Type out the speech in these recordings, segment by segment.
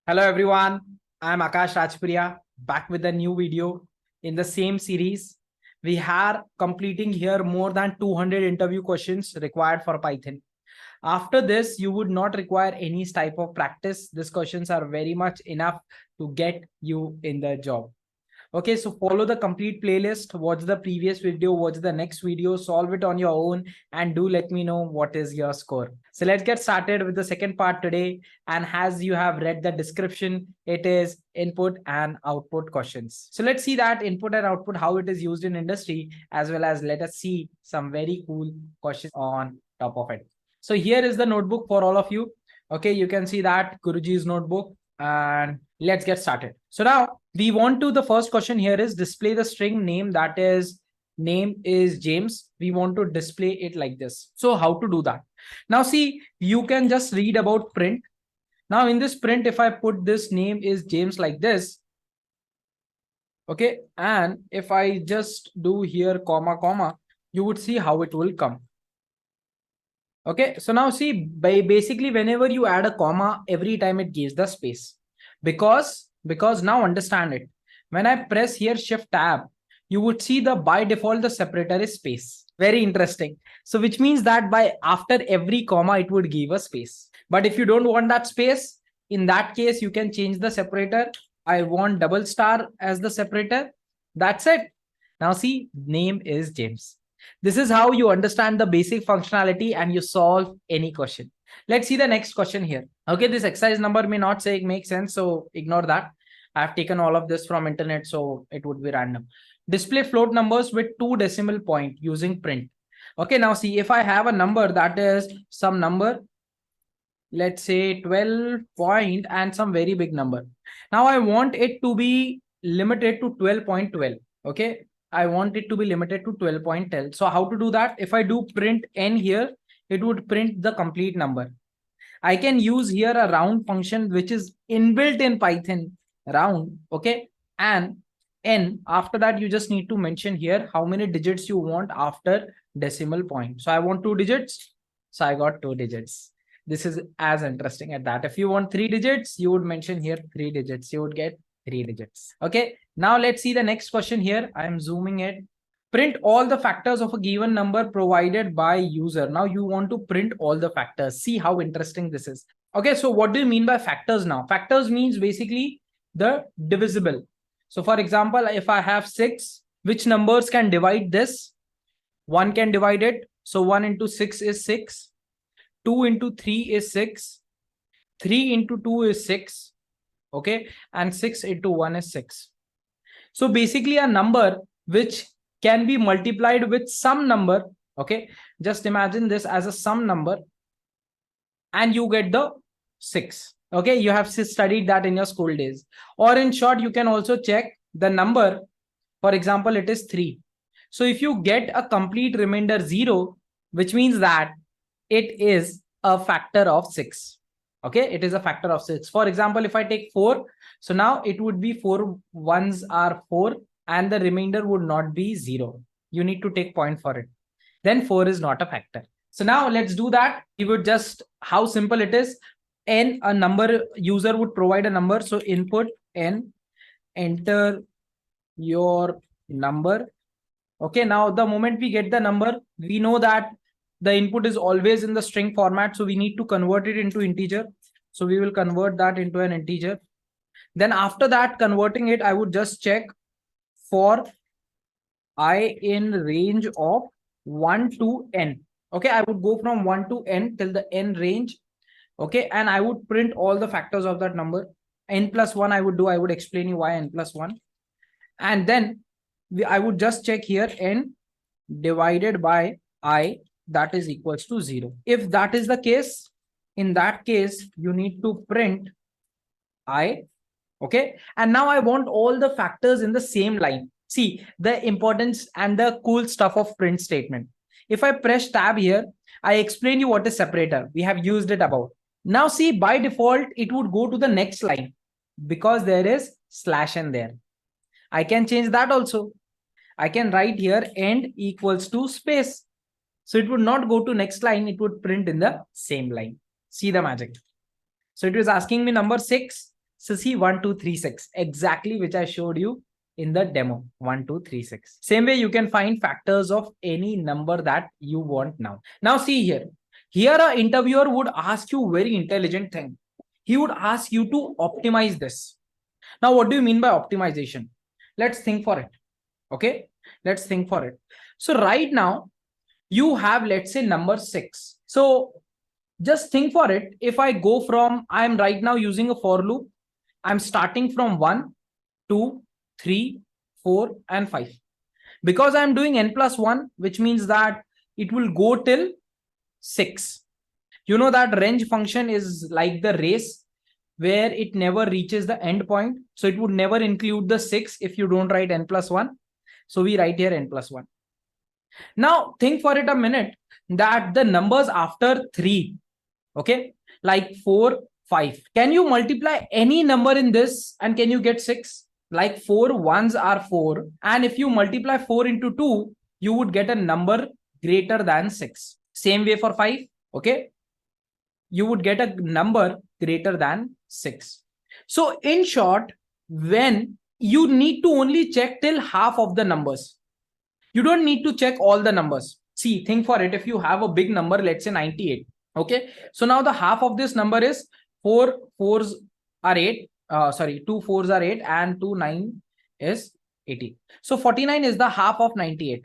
Hello everyone, I'm Akash Rajpriya back with a new video in the same series. We are completing here more than 200 interview questions required for Python. After this, you would not require any type of practice. These questions are very much enough to get you in the job. Okay, so follow the complete playlist, watch the previous video, watch the next video, solve it on your own, and do let me know what is your score. So let's get started with the second part today. And as you have read the description, it is input and output questions. So let's see that input and output, how it is used in industry, as well as let us see some very cool questions on top of it. So here is the notebook for all of you. Okay, you can see that Guruji's notebook, and let's get started. So now we want to, the first question here is display the string name, that is name is James. We want to display it like this. So how to do that? Now see, you can just read about print. Now in this print, if I put this name is James like this, okay, and if I just do here comma, you would see how it will come. Okay, so now see, basically whenever you add a comma, every time it gives the space. Because now understand it. When I press here Shift Tab, you would see the by default the separator is space. Very interesting. So which means that by after every comma, it would give a space. But if you don't want that space, in that case, you can change the separator. I want double star as the separator. That's it. Now see, name is James. This is how you understand the basic functionality and you solve any question. Let's see the next question here. Okay, this exercise number may not say make sense, so ignore that. I have taken all of this from internet, so it would be random. Display float numbers with 2 decimal point using print. Okay, now see, if I have a number that is some number, let's say 12 point and some very big number. Now I want it to be limited to 12.12. Okay, I want it to be limited to 12.12. So how to do that? If I do print n here, it would print the complete number. I can use here a round function which is inbuilt in Python, round. Okay, and n, after that you just need to mention here how many digits you want after decimal point. So I want 2 digits, so I got 2 digits. This is as interesting at that. If you want 3 digits, you would mention here 3 digits. You would get 3 digits. Okay, now let's see the next question here. I am zooming it. Print all the factors of a given number provided by user. Now you want to print all the factors. See how interesting this is. Okay, so what do you mean by factors now? Factors means basically the divisible. So for example, if I have 6, which numbers can divide this? 1 can divide it. So 1 into 6 is 6. 2 into 3 is 6. 3 into 2 is 6. Okay, and 6 into 1 is 6. So basically a number which can be multiplied with some number. Okay, just imagine this as a sum number and you get the 6. Okay, you have studied that in your school days. Or in short, you can also check the number. For example, it is 3. So if you get a complete remainder 0, which means that it is a factor of 6. Okay, it is a factor of 6. For example, if I take 4, so now it would be 4 ones are 4 and the remainder would not be 0. You need to take point for it. Then 4 is not a factor. So now let's do that. We would just, how simple it is. N, a number, user would provide a number. So input n, enter your number. Okay, now the moment we get the number, we know that the input is always in the string format. So we need to convert it into integer. So we will convert that into an integer. Then after that, converting it, I would just check for I in range of 1 to n. Okay, I would go from 1 to n till the n range. Okay, and I would print all the factors of that number. N plus 1 I would do, I would explain you why n plus 1. And then I would just check here n divided by I, that is equals to 0. If that is the case, in that case, you need to print I. Okay, and now I want all the factors in the same line. See the importance and the cool stuff of print statement. If I press tab here, I explain you what is separator. We have used it above. Now see, by default, it would go to the next line because there is slash n there. I can change that also. I can write here end equals to space. So it would not go to next line. It would print in the same line. See the magic. So it was asking me number 6. So see 1, 2, 3, 6, exactly which I showed you in the demo. 1, 2, 3, 6. Same way you can find factors of any number that you want now. Now see here. Here a interviewer would ask you very intelligent thing. He would ask you to optimize this. Now what do you mean by optimization? Let's think for it. Okay, let's think for it. So right now you have, let's say, number 6. So just think for it. If I go from, I'm right now using a for loop. I'm starting from 1, 2, 3, 4, and 5. Because I'm doing n plus 1, which means that it will go till 6. You know that range function is like the race where it never reaches the end point. So it would never include the 6 if you don't write n plus 1. So we write here n plus 1. Now think for it a minute that the numbers after 3, okay, like 4, 5. Can you multiply any number in this and can you get 6? Like 4 ones are 4. And if you multiply 4 into 2, you would get a number greater than 6. Same way for 5, okay? You would get a number greater than 6. So in short, when you need to only check till half of the numbers, you don't need to check all the numbers. See, think for it. If you have a big number, let's say 98. Okay. So now the half of this number is 4 4s are 8. Sorry, 2 4s are 8 and 2 9 is 80. So 49 is the half of 98.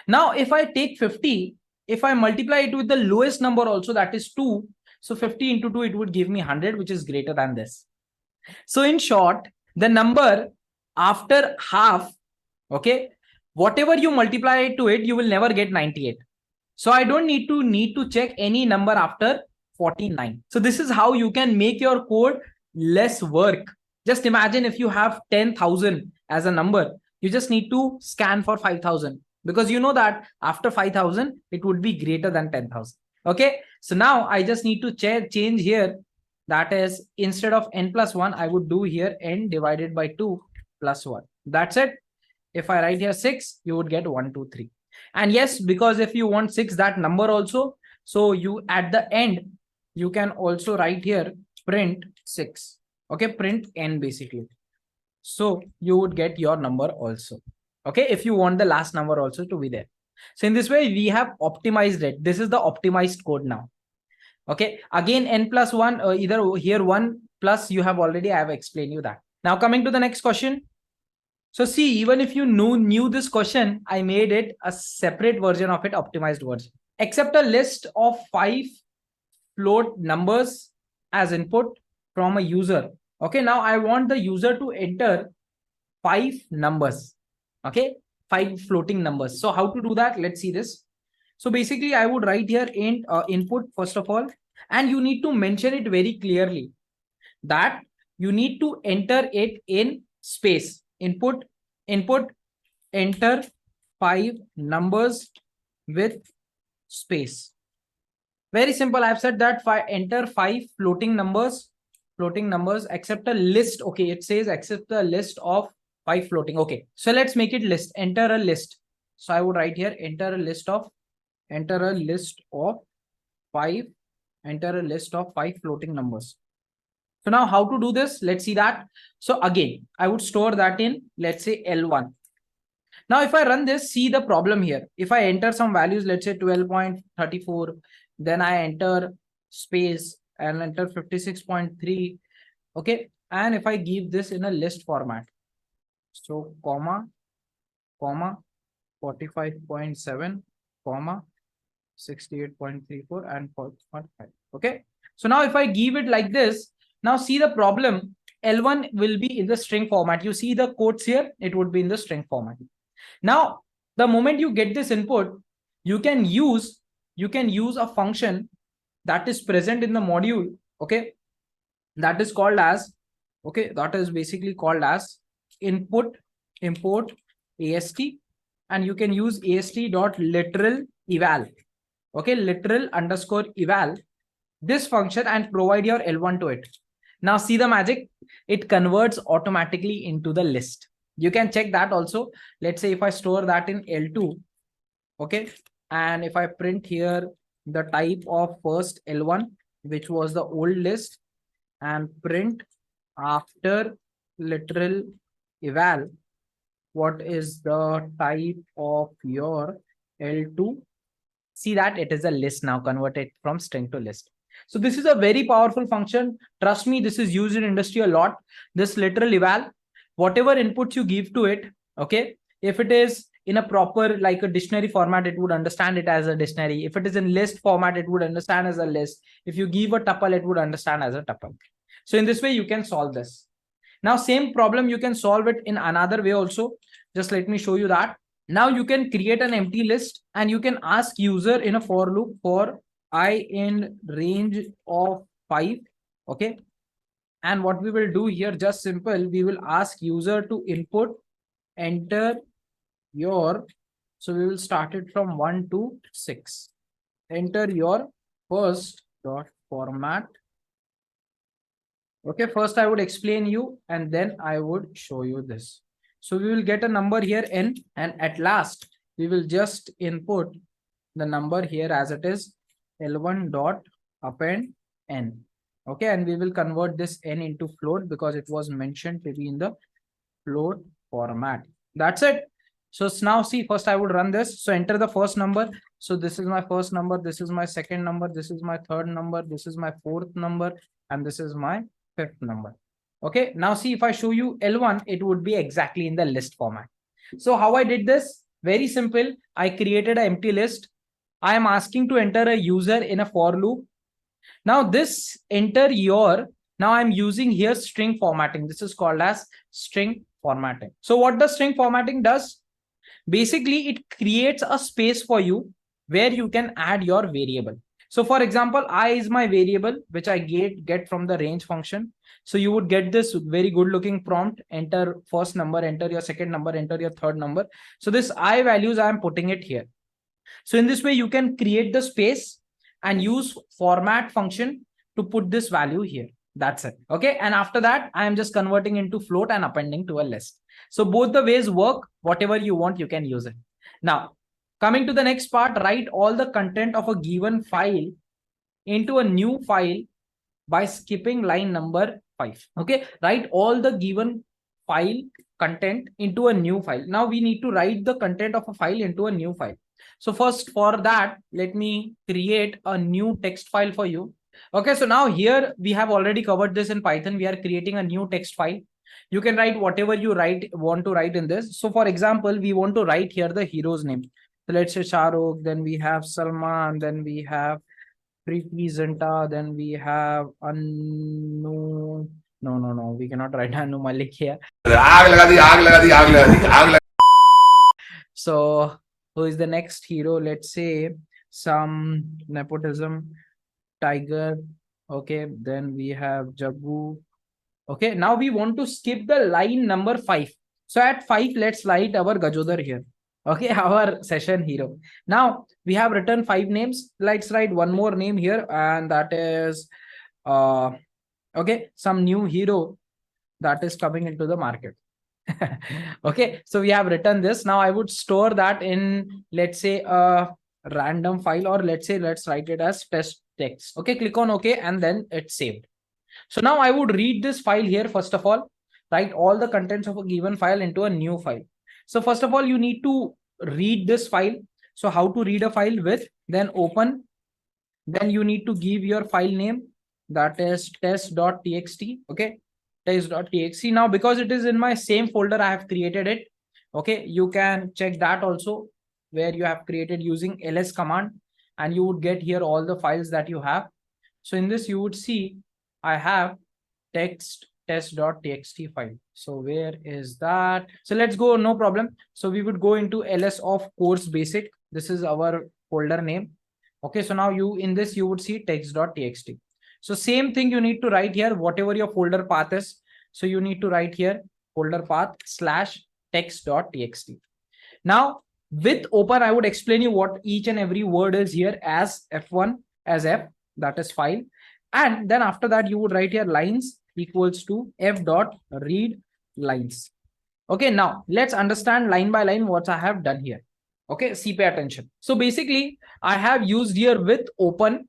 Now, if I take 50, if I multiply it with the lowest number also, that is 2. So 50 into 2, it would give me 100, which is greater than this. So in short, the number after half, okay, whatever you multiply to it, you will never get 98. So I don't need to check any number after 49. So this is how you can make your code less work. Just imagine if you have 10,000 as a number, you just need to scan for 5,000 because you know that after 5,000, it would be greater than 10,000. Okay. So now I just need to change here. That is, instead of n plus 1, I would do here n divided by 2 plus 1. That's it. If I write here 6, you would get 1, 2, 3. And yes, because if you want 6, that number also, so you at the end, you can also write here print 6. Okay, print n basically. So you would get your number also. Okay, if you want the last number also to be there. So in this way, we have optimized it. This is the optimized code now. Okay, again, n plus 1, either here 1 plus, you have already, I have explained you that. Now coming to the next question. So see, even if you knew this question, I made it a separate version of it, optimized version. Accept a list of 5 float numbers as input from a user. Okay, now I want the user to enter 5 numbers. Okay, 5 floating numbers. So how to do that? Let's see this. So basically, I would write here int input first of all, and you need to mention it very clearly that you need to enter it in space. Input, enter 5 numbers with space. Very simple. I've said that enter 5 floating numbers, accept a list. Okay, it says accept the list of 5 floating. Okay, so let's make it list. Enter a list. So I would write here enter a list of 5 floating numbers. So now how to do this? Let's see that. So again, I would store that in, let's say L1. Now, if I run this, see the problem here. If I enter some values, let's say 12.34, then I enter space and enter 56.3. Okay. And if I give this in a list format, so comma, 45.7, 68.34 and 4.5. Okay. So now if I give it like this, now see the problem. L1 will be in the string format. You see the quotes here, it would be in the string format. Now, the moment you get this input, you can use a function that is present in the module. Okay. That is called as, okay, that is basically called as input import AST, and you can use AST.literal eval. Okay, literal underscore eval this function and provide your L1 to it. Now see the magic, it converts automatically into the list. You can check that also. Let's say if I store that in L2, okay, and if I print here the type of first L1, which was the old list, and print after literal eval, what is the type of your L2? See that it is a list now, converted from string to list. So this is a very powerful function. Trust me, this is used in industry a lot. This literal eval, whatever inputs you give to it, okay, if it is in a proper like a dictionary format, it would understand it as a dictionary. If it is in list format, it would understand as a list. If you give a tuple, it would understand as a tuple. So in this way, you can solve this. Now, same problem, you can solve it in another way also. Just let me show you that. Now you can create an empty list and you can ask user in a for loop for I in range of 5. Okay. And what we will do here, just simple, we will ask user to input, enter your, so we will start it from 1 to 6. Enter your first dot format. Okay, first I would explain you and then I would show you this. So we will get a number here n, and at last we will just input the number here as it is L1 dot append n. Okay, and we will convert this n into float because it was mentioned to be in the float format. That's it. So now see, first I would run this. So enter the first number. So this is my first number. This is my second number. This is my third number. This is my fourth number. And this is my fifth number. Okay, now see, if I show you L1, it would be exactly in the list format. So how I did this? Very simple. I created an empty list. I am asking to enter a user in a for loop. Now this enter your, now I'm using here string formatting. This is called as string formatting. So what the string formatting does? Basically, it creates a space for you where you can add your variable. So for example, I is my variable, which I get from the range function. So you would get this very good looking prompt, enter first number, enter your second number, enter your third number. So this I values, I am putting it here. So in this way, you can create the space and use format function to put this value here. That's it. Okay. And after that, I am just converting into float and appending to a list. So both the ways work. Whatever you want, you can use it. Now, coming to the next part, write all the content of a given file into a new file by skipping line number 5. Okay. Write all the given file content into a new file. Now we need to write the content of a file into a new file. So first for that, let me create a new text file for you. Okay, so now here we have already covered this in Python. We are creating a new text file. You can write whatever you want to write in this. So for example, we want to write here the hero's name. So let's say Shahrukh, then we have Salman, then we have Preeti Zinta, then we have Anu. No, we cannot write Anu Malik here. So who is the next hero? Let's say some nepotism, Tiger. Okay, then we have Jagu. Okay, now we want to skip the line number 5. So at 5, let's write our Gajodhar here. Okay, our session hero. Now we have written 5 names. Let's write one more name here, and that is okay, some new hero that is coming into the market. Okay, so we have written this. Now I would store that in, let's say, a random file, or let's say let's write it as test text. Okay, click on OK, and then it's saved. So now I would read this file here. First of all, write all the contents of a given file into a new file. So first of all, you need to read this file. So how to read a file? With, then open, then you need to give your file name, that is test.txt. Okay, test.txt. Now because it is in my same folder, I have created it. Okay, you can check that also, where you have created using ls command, and you would get here all the files that you have. So in this you would see I have test.txt file. So where is that? So let's go, no problem. So we would go into ls of course basic. This is our folder name. Okay, so now you in this you would see text.txt. So same thing you need to write here, whatever your folder path is. So you need to write here folder path / text.txt. Now with open, I would explain you what each and every word is here as F1 as F, that is file. And then after that, you would write here lines equals to F dot read lines. Okay, now let's understand line by line what I have done here. Okay, see, pay attention. So basically, I have used here with open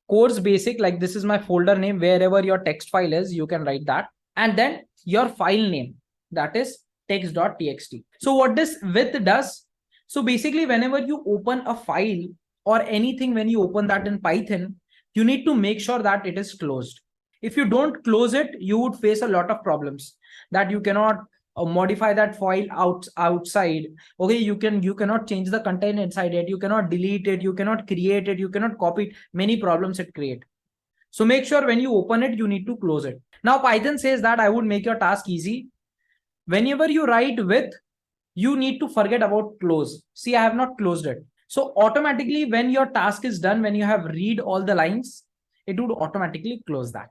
course basic, like this is my folder name, wherever your text file is, you can write that. and then your file name, that is text.txt. So what this with does, so basically whenever you open a file or anything, when you open that in Python, you need to make sure that it is closed. If you don't close it, you would face a lot of problems, that you cannot modify that file outside. Okay, you cannot change the content inside it, you cannot delete it, you cannot create it, you cannot copy it. Many problems it create. So make sure when you open it, you need to close it. Now Python says that I would make your task easy. Whenever you write with, you need to forget about close. See, I have not closed it. So automatically when your task is done, when you have read all the lines, it would automatically close that.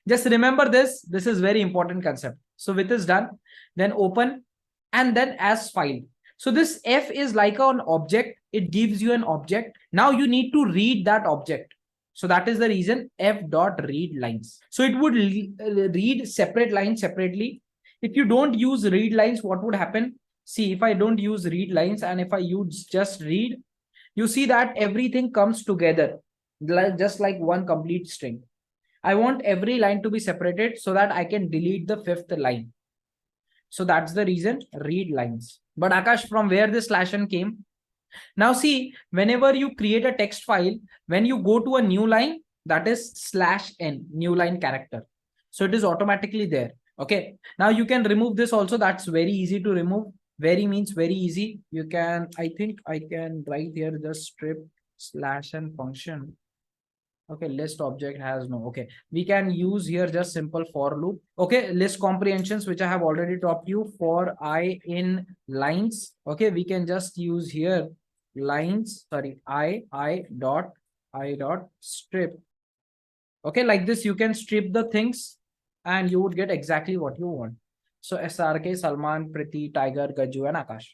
Just remember this. This is very important concept. So with is done, then open, and then as file. So this F is like an object. It gives you an object. Now you need to read that object. So that is the reason F dot read lines. So it would read separate lines separately. If you don't use read lines, what would happen? See, if I don't use read lines and if I use just read, you see that everything comes together just like one complete string. I want every line to be separated so that I can delete the fifth line. So that's the reason read lines. But Akash, from where this /n came? Now see, whenever you create a text file, when you go to a new line, that is /n, new line character. So it is automatically there. Okay. Now you can remove this also. That's very easy to remove. Very means very easy. You can, I think I can write here just strip /n function. Okay, list object has no. Okay, we can use here just simple for loop. Okay, list comprehensions, which I have already taught you, for I in lines. Okay, we can just use here lines, sorry, I dot strip. Okay, like this, you can strip the things and you would get exactly what you want. So SRK, Salman, Priti, Tiger, Gaju, and Akash.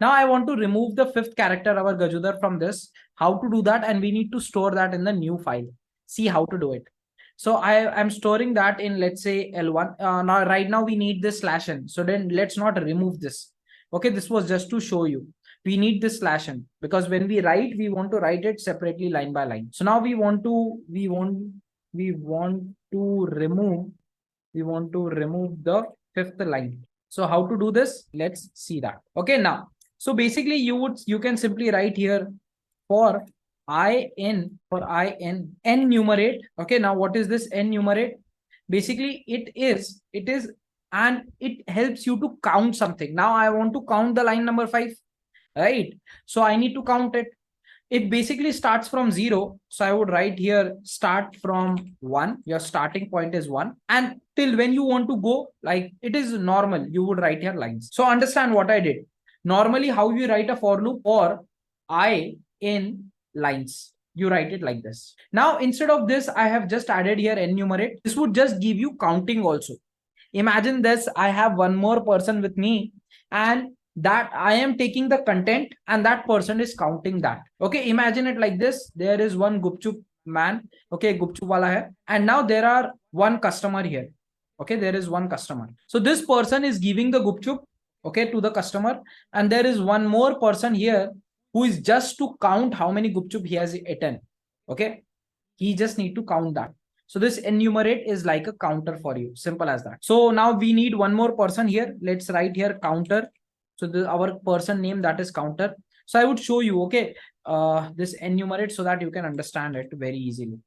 Now I want to remove the fifth character, our Gajudhar, from this. How to do that? And we need to store that in the new file. See how to do it. So I am storing that in, let's say, L1. Now right now we need this /n. So then let's not remove this. Okay, this was just to show you. We need this /n because when we write, we want to write it separately line by line. So now we want to remove the fifth line. So how to do this? Let's see that. Okay, now, so basically you can simply write here for n enumerate. Okay, now what is this enumerate? Basically it is and it helps you to count something. Now I want to count the line number 5, right? So I need to count it. It basically starts from 0. So I would write here start from 1. Your starting point is 1, and till when you want to go, like it is normal, you would write here lines. So understand what I did. Normally how you write a for loop or I in lines, you write it like this. Now instead of this, I have just added here enumerate. This would just give you counting also. Imagine this, I have one more person with me and that I am taking the content and that person is counting that. Okay, imagine it like this. There is one Gupchup man. Okay, Gupchup wala hai. And now there are one customer here. Okay, there is one customer. So this person is giving the Gupchup, okay, to the customer. And there is one more person here who is just to count how many Gupchup he has eaten. Okay, he just need to count that. So this enumerate is like a counter for you. Simple as that. So now we need one more person here. Let's write here counter. So our person name, that is counter. So I would show you, okay, this enumerate so that you can understand it very easily.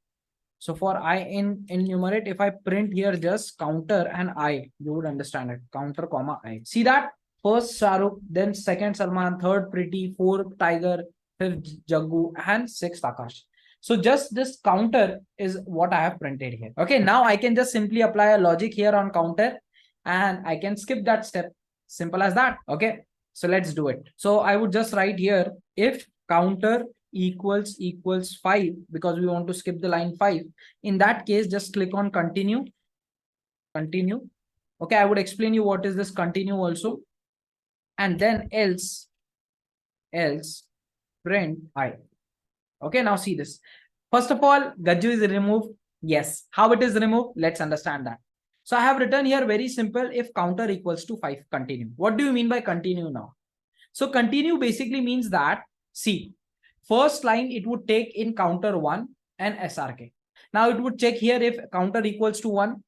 So for I in enumerate, if I print here just counter and I, you would understand it. Counter comma I. See that? First Shahrukh, then second Salman, third Priti, fourth Tiger, fifth Jaggu, and sixth Akash. So just this counter is what I have printed here. Okay, now I can just simply apply a logic here on counter and I can skip that step. Simple as that. Okay, so let's do it. So I would just write here if counter equals 5, because we want to skip the line 5. In that case, just click on continue. Okay, I would explain you what is this continue also. And then else print I. Okay, now see this. First of all, Gaju is removed. Yes. How it is removed? Let's understand that. So I have written here very simple, if counter equals to 5, continue. What do you mean by continue now? So continue basically means that, see, first line it would take in counter 1 and SRK. Now it would check here if counter equals to 1.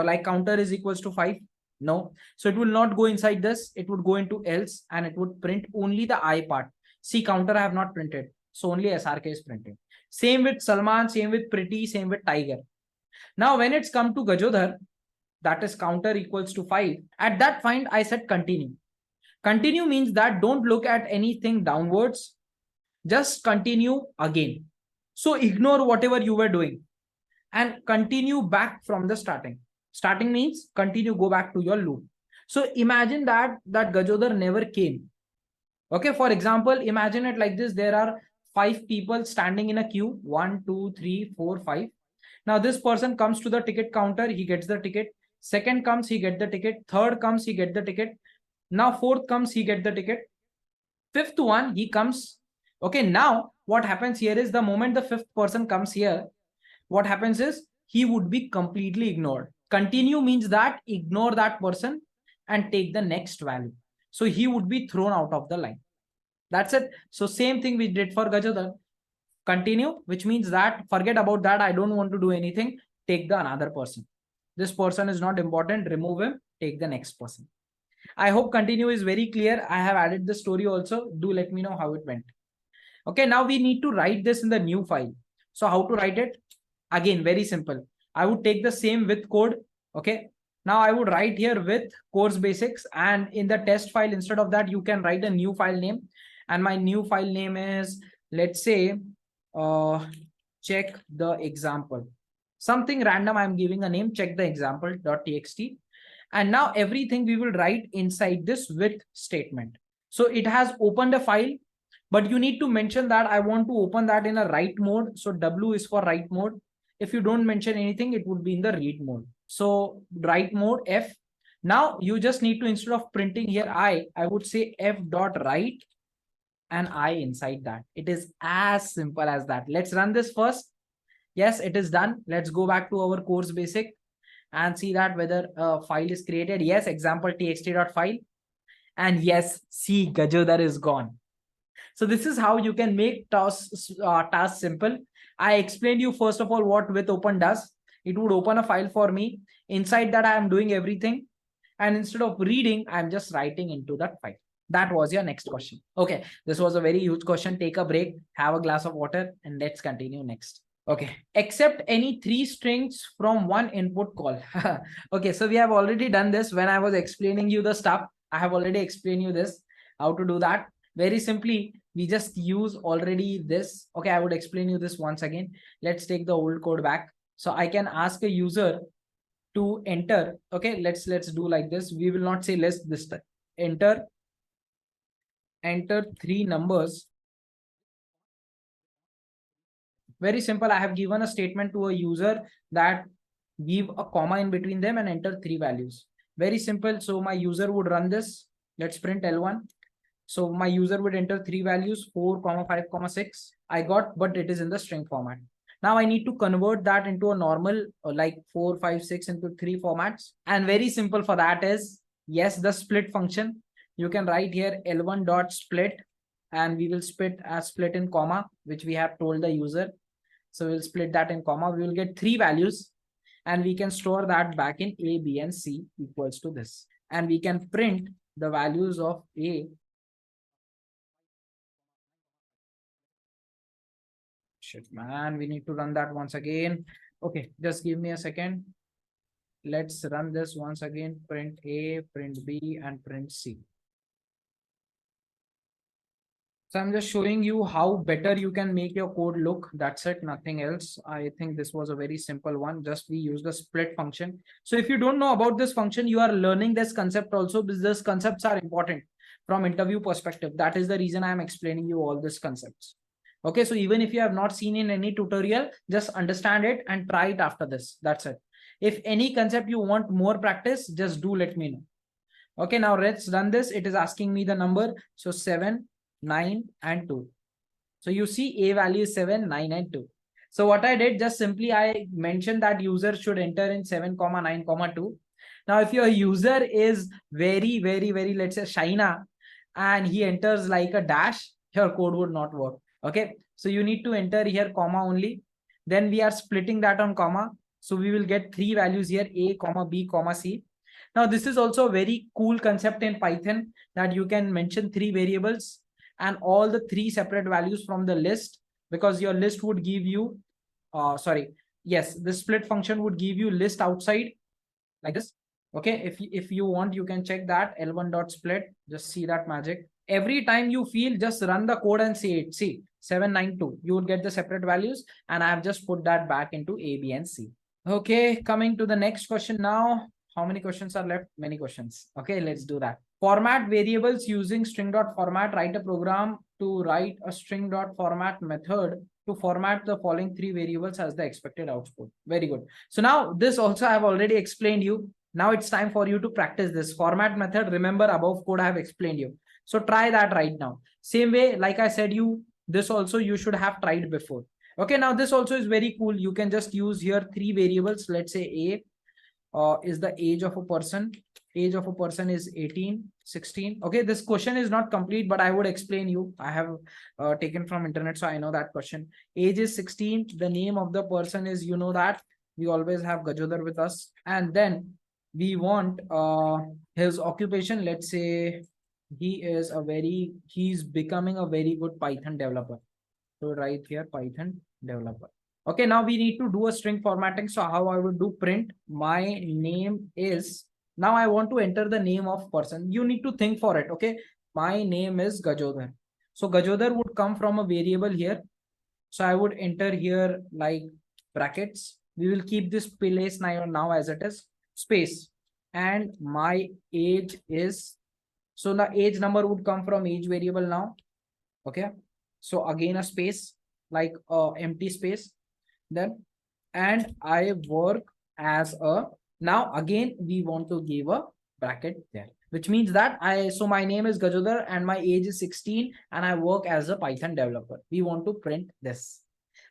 like counter is equals to 5? No. So it will not go inside this. It would go into else and it would print only the I part. See, counter I have not printed. So only SRK is printed. Same with Salman, same with Pretty, same with Tiger. Now, when it's come to Gajodhar, that is counter equals to 5. At that point, I said continue. Continue means that don't look at anything downwards. Just continue again. So ignore whatever you were doing and continue back from the starting. Starting means continue, go back to your loop. So imagine that Gajodhar never came. Okay, for example, imagine it like this. There are 5 people standing in a queue. 1, 2, 3, 4, 5. Now this person comes to the ticket counter. He gets the ticket. Second comes, he get the ticket. Third comes, he get the ticket. Now fourth comes, he get the ticket. Fifth one, he comes. Okay, now what happens here is the moment the fifth person comes here, what happens is he would be completely ignored. Continue means that ignore that person and take the next value. So he would be thrown out of the line. That's it. So same thing we did for Gajodhar. Continue, which means that forget about that. I don't want to do anything. Take the another person. This person is not important. Remove him. Take the next person. I hope continue is very clear. I have added the story also. Do let me know how it went. Okay, now we need to write this in the new file. So how to write it? Again, very simple. I would take the same with code. Okay. Now I would write here with course basics, and in the test file, instead of that, you can write a new file name. And my new file name is, let's say, check the example. Something random. I'm giving a name, check the example.txt. And now everything we will write inside this with statement. So it has opened a file, but you need to mention that I want to open that in a write mode. So W is for write mode. If you don't mention anything, it would be in the read mode. So write mode F. Now you just need to, instead of printing here I would say F dot write and I inside that. It is as simple as that. Let's run this first. Yes, it is done. Let's go back to our course basic and see that whether a file is created. Yes, example txt.file. And yes, see, Gajodhar is gone. So this is how you can make tasks simple. I explained you first of all what with open does. It would open a file for me. Inside that I am doing everything. And instead of reading, I'm just writing into that file. That was your next question. Okay, this was a very huge question. Take a break, have a glass of water, and let's continue next. Okay, accept any 3 strings from one input call. Okay, so we have already done this when I was explaining you the stuff. I have already explained you this, how to do that. Very simply, we just use already this. Okay, I would explain you this once again. Let's take the old code back. So I can ask a user to enter. Okay, let's do like this. We will not say list this time. Enter 3 numbers. Very simple. I have given a statement to a user that give a comma in between them and enter 3 values. Very simple. So my user would run this. Let's print L1. So my user would enter 3 values, 4, 5, 6. I got, but it is in the string format. Now I need to convert that into a normal like 4, 5, 6 into 3 formats. And very simple for that is, yes, the split function. You can write here L1 dot split, and we will split in comma, which we have told the user. So we'll split that in comma. We will get 3 values, and we can store that back in A, B, and C equals to this. And we can print the values of A. Shit, man, we need to run that once again. Okay, just give me a second. Let's run this once again. Print A, print B, and print C. So I'm just showing you how better you can make your code look. That's it, nothing else. I think this was a very simple one. Just we use the split function. So if you don't know about this function, you are learning this concept also, because these concepts are important from interview perspective. That is the reason I am explaining you all these concepts. Okay, so even if you have not seen in any tutorial, just understand it and try it after this. That's it. If any concept you want more practice, just do let me know. Okay, now let's run this. It is asking me the number. So 7, 9, and 2. So you see A value is 7, 9, and 2. So what I did, just simply I mentioned that user should enter in 7, 9, 2. Now, if your user is very, let's say Shaina, and he enters like a dash, your code would not work. Okay, so you need to enter here comma only. Then we are splitting that on comma. So we will get three values here, A, comma, B, comma, C. Now, this is also a very cool concept in Python that you can mention three variables and all the three separate values from the list, because your list would give you, yes, the split function would give you list outside like this. Okay, if you want, you can check that L1 dot split, just see that magic. Every time you feel, just run the code and see it. See, 792, you would get the separate values, and I have just put that back into A, B, and C. Okay, coming to the next question now. How many questions are left? Many questions. Okay, let's do that. Format variables using string.format. Write a program to write a string.format method to format the following three variables as the expected output. Very good. So now this also I have already explained you. Now it's time for you to practice this format method. Remember, above code I have explained you. So try that right now. Same way, like I said you, this also you should have tried before. Okay, now this also is very cool. You can just use here three variables. Let's say A is the age of a person. Age of a person is 18, 16. Okay, this question is not complete, but I would explain you. I have taken from internet, so I know that question. Age is 16. The name of the person is, you know that we always have Gajodhar with us. And then we want his occupation. Let's say he's becoming a very good Python developer. So right here, Python developer. Okay, now we need to do a string formatting. So how I would do print, my name is, now I want to enter the name of person. You need to think for it. Okay, my name is Gajodhar. So Gajodhar would come from a variable here. So I would enter here like brackets. We will keep this place now as it is, space. And my age is, so the age number would come from age variable now. Okay, so again a space, like empty space. Then, and I work as a, now again we want to give a bracket there, which means that so my name is Gajodhar and my age is 16 and I work as a Python developer. We want to print this.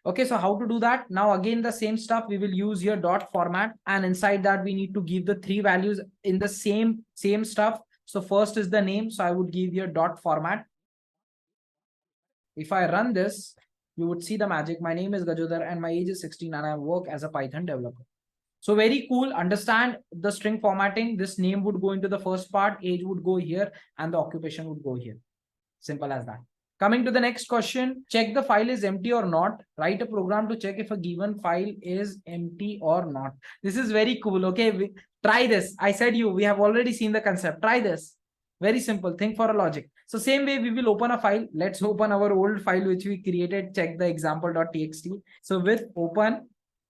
Okay, so how to do that? Now again the same stuff, we will use here dot format, and inside that we need to give the three values in the same stuff. So first is the name, so I would give here dot format. If I run this, you would see the magic. My name is Gajodhar and my age is 16 and I work as a Python developer. So very cool. Understand the string formatting. This name would go into the first part, age would go here, and the occupation would go here. Simple as that. Coming to the next question, check the file is empty or not. Write a program to check if a given file is empty or not. This is very cool. Okay, try this. I said we have already seen the concept. Try this. Very simple. Think for a logic. So same way we will open a file. Let's open our old file which we created. Check the example.txt. So with open,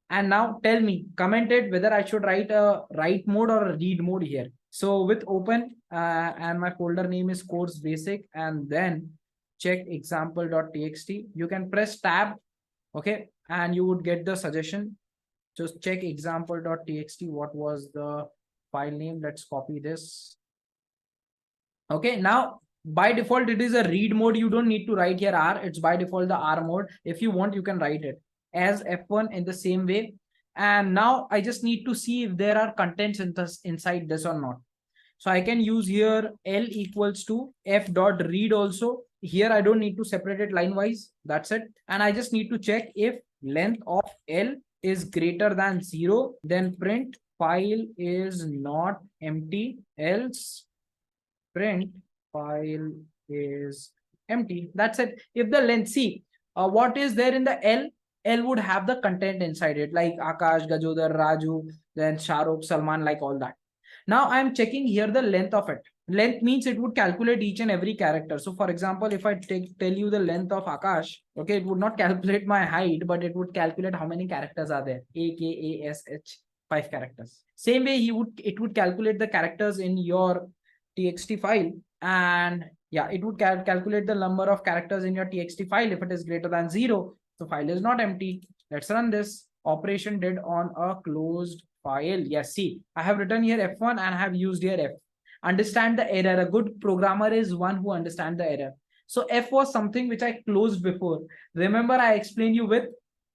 and now tell me, comment it whether I should write a write mode or a read mode here. So with open and my folder name is course basic, and then check example.txt. You can press tab, okay, and you would get the suggestion. Just check example.txt. What was the file name? Let's copy this. Okay, now by default it is a read mode. You don't need to write here R. It's by default the R mode. If you want, you can write it as F1 in the same way. And now I just need to see if there are contents inside this or not. So I can use here L equals to F dot read also. Here I don't need to separate it line wise. That's it. And I just need to check if length of L is greater than 0, then print file is not empty, else print file is empty. That's it. If the length, see what is there in the L would have the content inside it, like Akash, Gajodhar, Raju, then Shahrukh, Salman, like all that. Now I'm checking here the length of it. Length means it would calculate each and every character. So for example, if I tell you the length of Akash, okay, it would not calculate my height, but it would calculate how many characters are there. A, K, A, S, H, 5 characters. Same way it would calculate the characters in your txt file, and yeah, it would calculate the number of characters in your txt file. If it is greater than 0, the file is not empty. Let's run this. Operation did on a closed file. Yes, see, I have written here F1 and I have used here F. Understand the error. A good programmer is one who understands the error. So F was something which I closed before. Remember I explained you with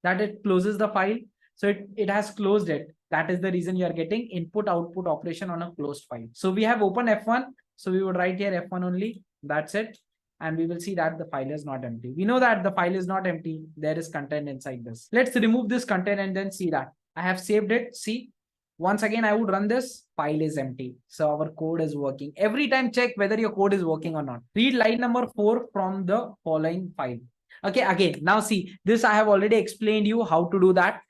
that it closes the file. So it has closed it. That is the reason you are getting input output operation on a closed file. So we have open F1. So we would write here F1 only. That's it. And we will see that the file is not empty. We know that the file is not empty. There is content inside this. Let's remove this content and then see that. I have saved it. See, once again, I would run this, file is empty. So our code is working. Every time check whether your code is working or not. Read line number 4 from the following file. Okay, again, now see, this I have already explained you how to do that.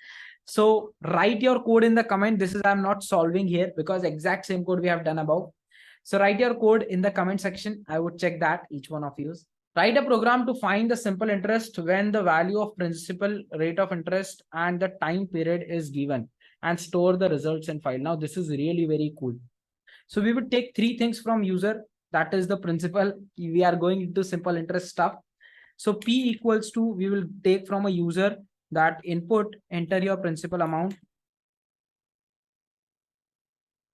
So write your code in the comment. This is, I'm not solving here because exact same code we have done above. So write your code in the comment section. I would check that, each one of you. Write a program to find the simple interest when the value of principal, rate of interest, and the time period is given, and store the results in file. Now this is really very cool. So we would take 3 things from user, that is the principal. We are going into simple interest stuff. So P equals to, we will take from a user that input, enter your principal amount.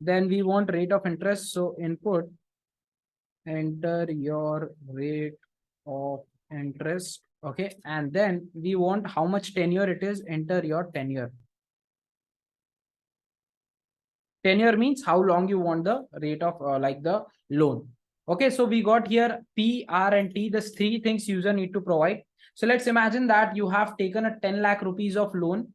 Then we want rate of interest. So input, enter your rate of interest. Okay. And then we want how much tenure it is, enter your tenure. Tenure means how long you want the rate of like the loan. Okay, so we got here P, R, and T, the 3 things user need to provide. So let's imagine that you have taken a 10 lakh rupees of loan.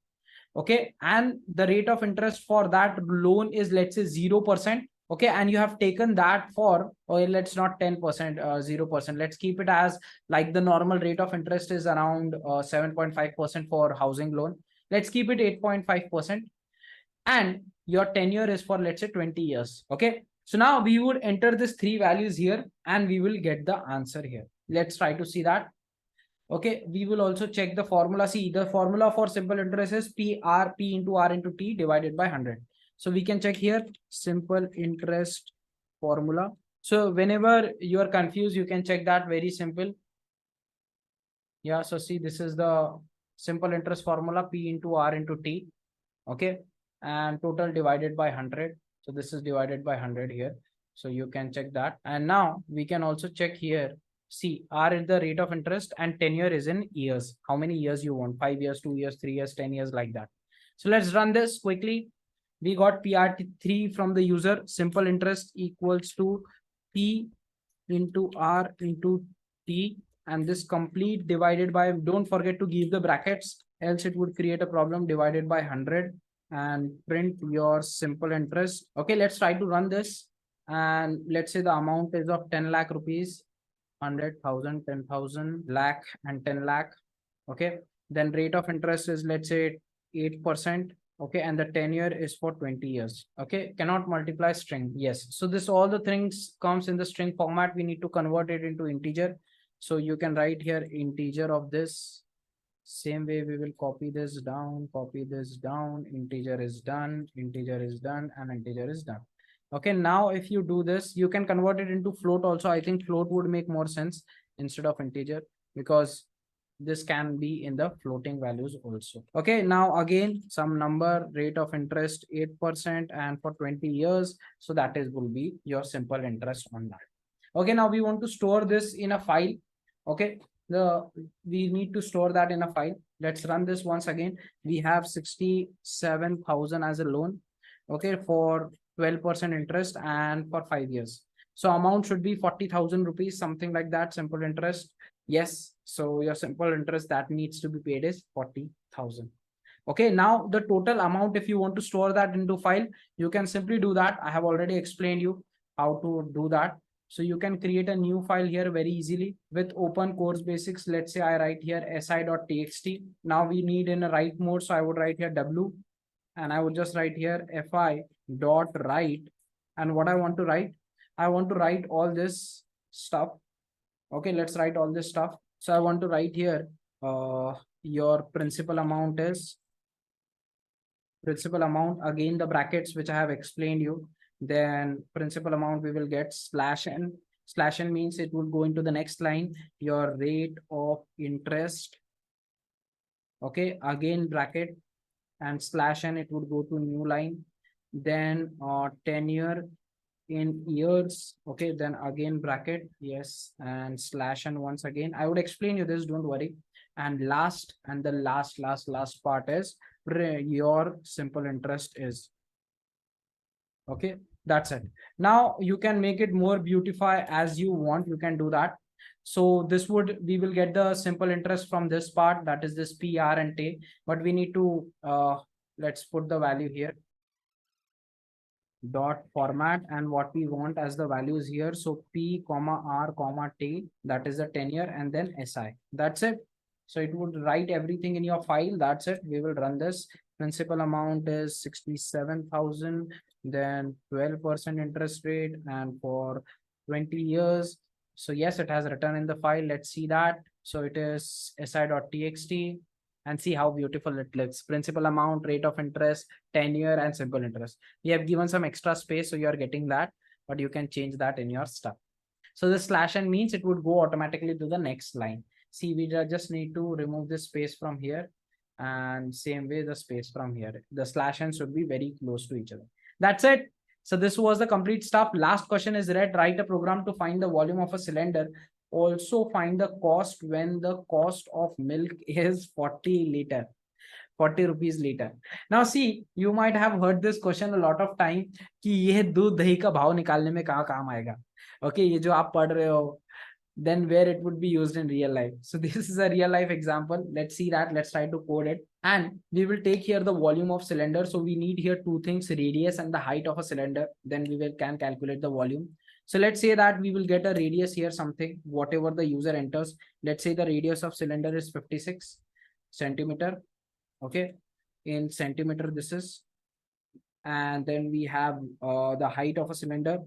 Okay, and the rate of interest for that loan is, let's say, 0%. Okay, and you have taken that for, or let's not 10%, 0%. Let's keep it as like the normal rate of interest is around 7.5% for housing loan. Let's keep it 8.5%. And your tenure is for, let's say, 20 years. Okay, so now we would enter these 3 values here and we will get the answer here. Let's try to see that. Okay, we will also check the formula. See, the formula for simple interest is P into R into T divided by 100. So we can check here simple interest formula. So whenever you are confused, you can check that, very simple. Yeah, so see, this is the simple interest formula, P into R into T. Okay, and total divided by 100. So this is divided by 100 here. So you can check that. And now we can also check here. See, R is the rate of interest and tenure is in years. How many years you want? 5 years, 2 years, 3 years, 10 years, like that. So let's run this quickly. We got PRT3 from the user. Simple interest equals to P into R into T. And this complete divided by, don't forget to give the brackets, else it would create a problem, divided by 100, and print your simple interest. Okay, let's try to run this. And let's say the amount is of 10 lakh rupees, 100,000, 10,000, lakh, and 10 lakh. Okay, then rate of interest is, let's say, 8%. Okay, and the tenure is for 20 years. Okay, cannot multiply string. Yes, so this, all the things comes in the string format. We need to convert it into integer. So you can write here integer of this. Same way we will copy this down, integer is done, and integer is done. Okay, now if you do this, you can convert it into float also. I think float would make more sense instead of integer, because this can be in the floating values also. Okay, now again, some number, rate of interest 8%, and for 20 years. So that is will be your simple interest on that. Okay, now we want to store this in a file. Okay, we need to store that in a file. Let's run this once again. We have 67,000 as a loan. Okay, for 12% interest and for 5 years. So amount should be 40,000 rupees, something like that. Simple interest. Yes. So your simple interest that needs to be paid is 40,000. Okay, now the total amount, if you want to store that into file, you can simply do that. I have already explained you how to do that. So you can create a new file here very easily with open course basics. Let's say I write here si.txt. Now we need in a write mode. So I would write here w, and I would just write here fi.write. And what I want to write, I want to write all this stuff. Okay, let's write all this stuff. So I want to write here, your principal amount is principal amount, again the brackets which I have explained you. Then principal amount we will get /n. /n means it will go into the next line, your rate of interest. Okay, again bracket, and /n it would go to new line. Then tenure in years. Okay, then again bracket, yes, and /n once again. I would explain you this, don't worry. And last, and the last part is your simple interest is. Okay, that's it. Now you can make it more beautify as you want. You can do that. So this would, we will get the simple interest from this part, that is this P, R, and T, but we need to let's put the value here, dot format, and what we want as the values here. So P comma R comma T, that is the tenure, and then SI. That's it. So it would write everything in your file. That's it. We will run this. Principal amount is 67,000, then 12% interest rate, and for 20 years. So yes, it has written in the file. Let's see that. So it is si.txt, and see how beautiful it looks. Principal amount, rate of interest, tenure, and simple interest. We have given some extra space, so you are getting that, but you can change that in your stuff. So the slash n means it would go automatically to the next line. See, we just need to remove this space from here, and same way the space from here. The slash n should be very close to each other. That's it. So this was the complete stuff. Last question is read. Write a program to find the volume of a cylinder. Also find the cost when the cost of milk is 40 liter. 40 rupees liter. Now see, you might have heard this question a lot of time कि ये दूध दही का भाव निकालने में कहाँ काम आएगा. Okay, ये जो आप पढ़ रहे हो, then where it would be used in real life. So this is a real life example. Let's see that. Let's try to code it. And we will take here the volume of cylinder. So we need here two things, radius and the height of a cylinder. Then we can calculate the volume. So let's say that we will get a radius here, something, whatever the user enters. Let's say the radius of cylinder is 56 centimeter. Okay, in centimeter this is, and then we have the height of a cylinder.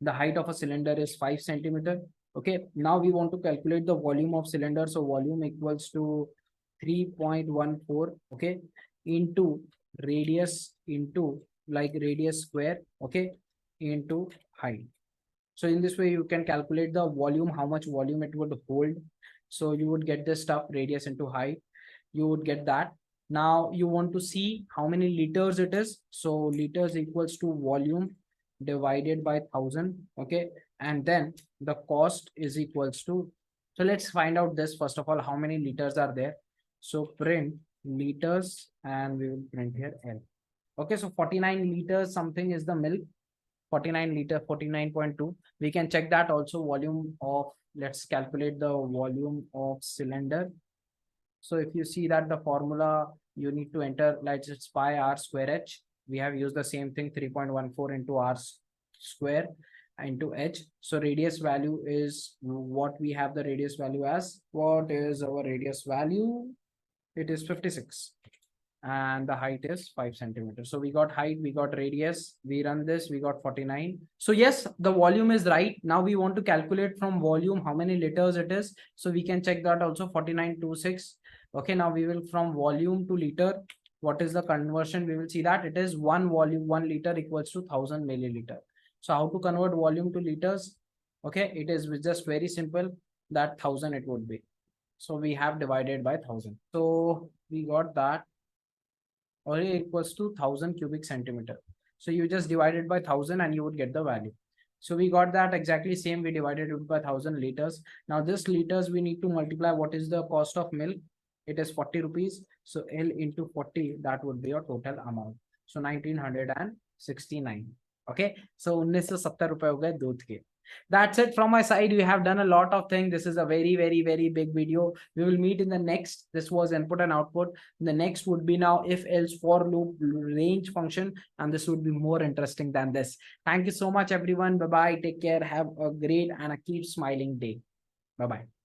The height of a cylinder is 5 centimeter. Okay, now we want to calculate the volume of cylinder. So volume equals to 3.14, okay, into radius, into like radius square, okay, into height. So in this way you can calculate the volume, how much volume it would hold. So you would get this stuff, radius into height, you would get that. Now you want to see how many liters it is. So liters equals to volume divided by 1000. Okay, and then the cost is equals to, so let's find out this first of all, how many liters are there. So print liters, and we will print here L. Okay, so 49 liters something is the milk. 49 liter, 49.2. We can check that also. Volume of, let's calculate the volume of cylinder. So if you see that the formula, you need to enter, like it's pi r square h. We have used the same thing, 3.14 into r square into h. So radius value is what we have the radius value as. What is our radius value? It is 56. And the height is 5 centimeters. So we got height, we got radius, we run this, we got 49. So yes, the volume is right. Now we want to calculate from volume how many liters it is. So we can check that also, 49.26. Okay, now we will from volume to liter. What is the conversion? We will see that it is 1 volume, 1 liter equals to 1000 milliliter. So how to convert volume to liters? Okay, it is just very simple, that 1000 it would be. So we have divided by 1000. So we got that. Or equals to 1000 cubic centimeter. So you just divide it by 1000 and you would get the value. So we got that exactly same. We divided it by 1000 liters. Now this liters we need to multiply. What is the cost of milk? It is 40 rupees. So L into 40, that would be your total amount. So 1969. Okay. So 1970 rupees हो गए दूध के. That's it from my side. We have done a lot of things. This is a very, very, very big video. We will meet in the next. This was input and output. The next would be now if else for loop range function. And this would be more interesting than this. Thank you so much, everyone. Bye-bye. Take care. Have a great and a keep smiling day. Bye-bye.